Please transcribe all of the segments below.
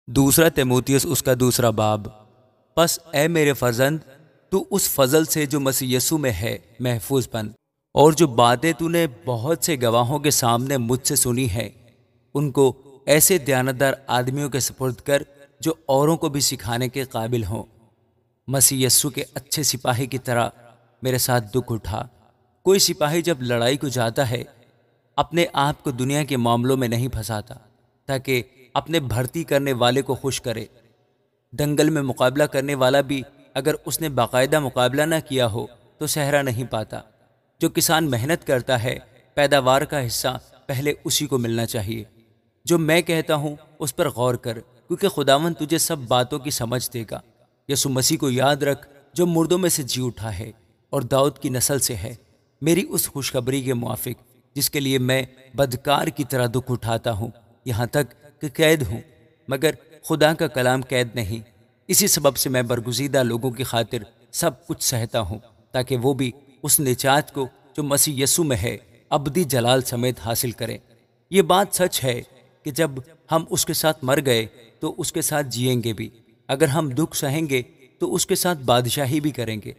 دوسرا تیموتھیوس اس کا دوسرا باب۔ پس اے میرے فرزند، تو اس فضل سے جو مسیح یسوع میں ہے محفوظ بن، اور جو باتیں تو نے بہت سے گواہوں کے سامنے مجھ سے سنی ہے ان کو ایسے دیانتدار آدمیوں کے سپرد کر جو اوروں کو بھی سکھانے کے قابل ہوں۔ مسیح یسوع کے اچھے سپاہی کی طرح میرے ساتھ دکھ اٹھا۔ کوئی سپاہی جب لڑائی کو جاتا ہے اپنے آپ کو دنیا کے معاملوں میں نہیں پھنساتا تاکہ اپنے بھرتی کرنے والے کو خوش کرے۔ دنگل میں مقابلہ کرنے والا بھی اگر اس نے باقاعدہ مقابلہ نہ کیا ہو تو صحرا نہیں پاتا۔ جو کسان محنت کرتا ہے پیداوار کا حصہ پہلے اسی کو ملنا چاہیے۔ جو میں کہتا ہوں اس پر غور کر، کیونکہ خداوند تجھے سب باتوں کی سمجھ دے گا۔ یسوع مسیح کو یاد رکھ جو مردوں میں سے جی اٹھا ہے اور داؤد کی نسل سے ہے، میری اس خوشخبری کے موافق جس کے لیے میں بدکار کی طرح دکھ اٹھاتا ہوں، یہاں تک کہ قید ہوں، مگر خدا کا کلام قید نہیں۔ اسی سبب سے میں برگزیدہ لوگوں کی خاطر سب کچھ سہتا ہوں، تاکہ وہ بھی اس نجات کو جو مسیح یسوع میں ہے ابدی جلال سمیت حاصل کریں۔ یہ بات سچ ہے کہ جب ہم اس کے ساتھ مر گئے تو اس کے ساتھ جئیں گے بھی۔ اگر ہم دکھ سہیں گے تو اس کے ساتھ بادشاہی بھی کریں گے۔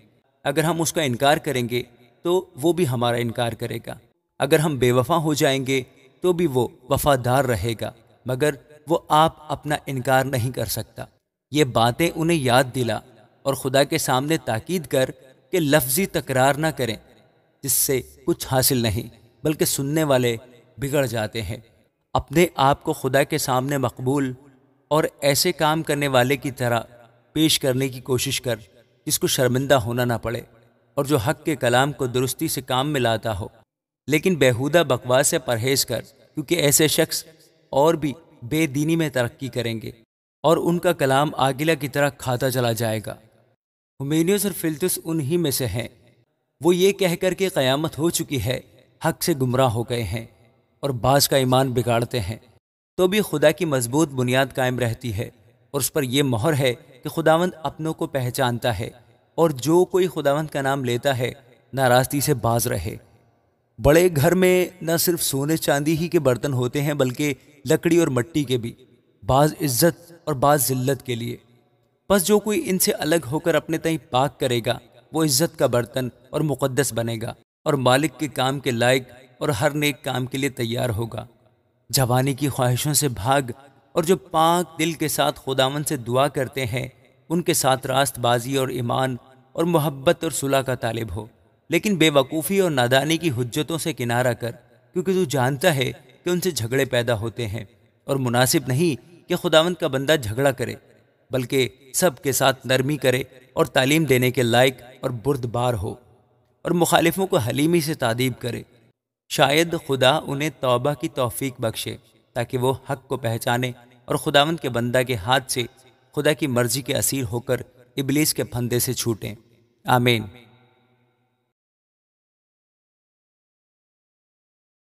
اگر ہم اس کا انکار کریں گے تو وہ بھی ہمارا انکار کرے گا۔ اگر ہم بے وفا ہو جائیں گے تو بھی وہ وفادار رہے گا، مگر وہ آپ اپنا انکار نہیں کر سکتا۔ یہ باتیں انہیں یاد دلا اور خدا کے سامنے تاکید کر کہ لفظی تکرار نہ کریں، جس سے کچھ حاصل نہیں، بلکہ سننے والے بگڑ جاتے ہیں۔ اپنے آپ کو خدا کے سامنے مقبول اور ایسے کام کرنے والے کی طرح پیش کرنے کی کوشش کر جس کو شرمندہ ہونا نہ پڑے، اور جو حق کے کلام کو درستی سے کام میں لاتا ہو۔ لیکن بیہودہ بکواس سے پرہیز کر، کیونکہ ایسے شخص اور بھی بے دینی میں ترقی کریں گے اور ان کا کلام آگلہ کی طرح کھاتا چلا جائے گا۔ ہمیونیوس اور فلتس انہی میں سے ہیں۔ وہ یہ کہہ کر کہ قیامت ہو چکی ہے حق سے گمراہ ہو گئے ہیں اور بعض کا ایمان بگاڑتے ہیں، تو بھی خدا کی مضبوط بنیاد قائم رہتی ہے، اور اس پر یہ مہر ہے کہ خداوند اپنوں کو پہچانتا ہے، اور جو کوئی خداوند کا نام لیتا ہے ناراستی سے باز رہے۔ بڑے گھر میں نہ صرف سونے چاندی ہی کے برتن ہوتے ہیں بلکہ لکڑی اور مٹی کے بھی، بعض عزت اور بعض ذلت کے لیے۔ پس جو کوئی ان سے الگ ہو کر اپنے تئیں پاک کرے گا وہ عزت کا برتن اور مقدس بنے گا، اور مالک کے کام کے لائق اور ہر نیک کام کے لیے تیار ہوگا۔ جوانی کی خواہشوں سے بھاگ، اور جو پاک دل کے ساتھ خداوند سے دعا کرتے ہیں ان کے ساتھ راست بازی اور ایمان اور محبت اور صلح کا طالب ہو۔ لیکن بے وقوفی اور نادانی کی حجتوں سے کنارہ کر، کیونکہ تو جانتا ہے کہ ان سے جھگڑے پیدا ہوتے ہیں، اور مناسب نہیں کہ خداوند کا بندہ جھگڑا کرے، بلکہ سب کے ساتھ نرمی کرے اور تعلیم دینے کے لائق اور بردبار ہو، اور مخالفوں کو حلیمی سے تادیب کرے۔ شاید خدا انہیں توبہ کی توفیق بخشے تاکہ وہ حق کو پہچانے اور خداوند کے بندہ کے ہاتھ سے خدا کی مرضی کے اسیر ہو کر ابلیس کے پھندے سے چھوٹیں۔ آمین۔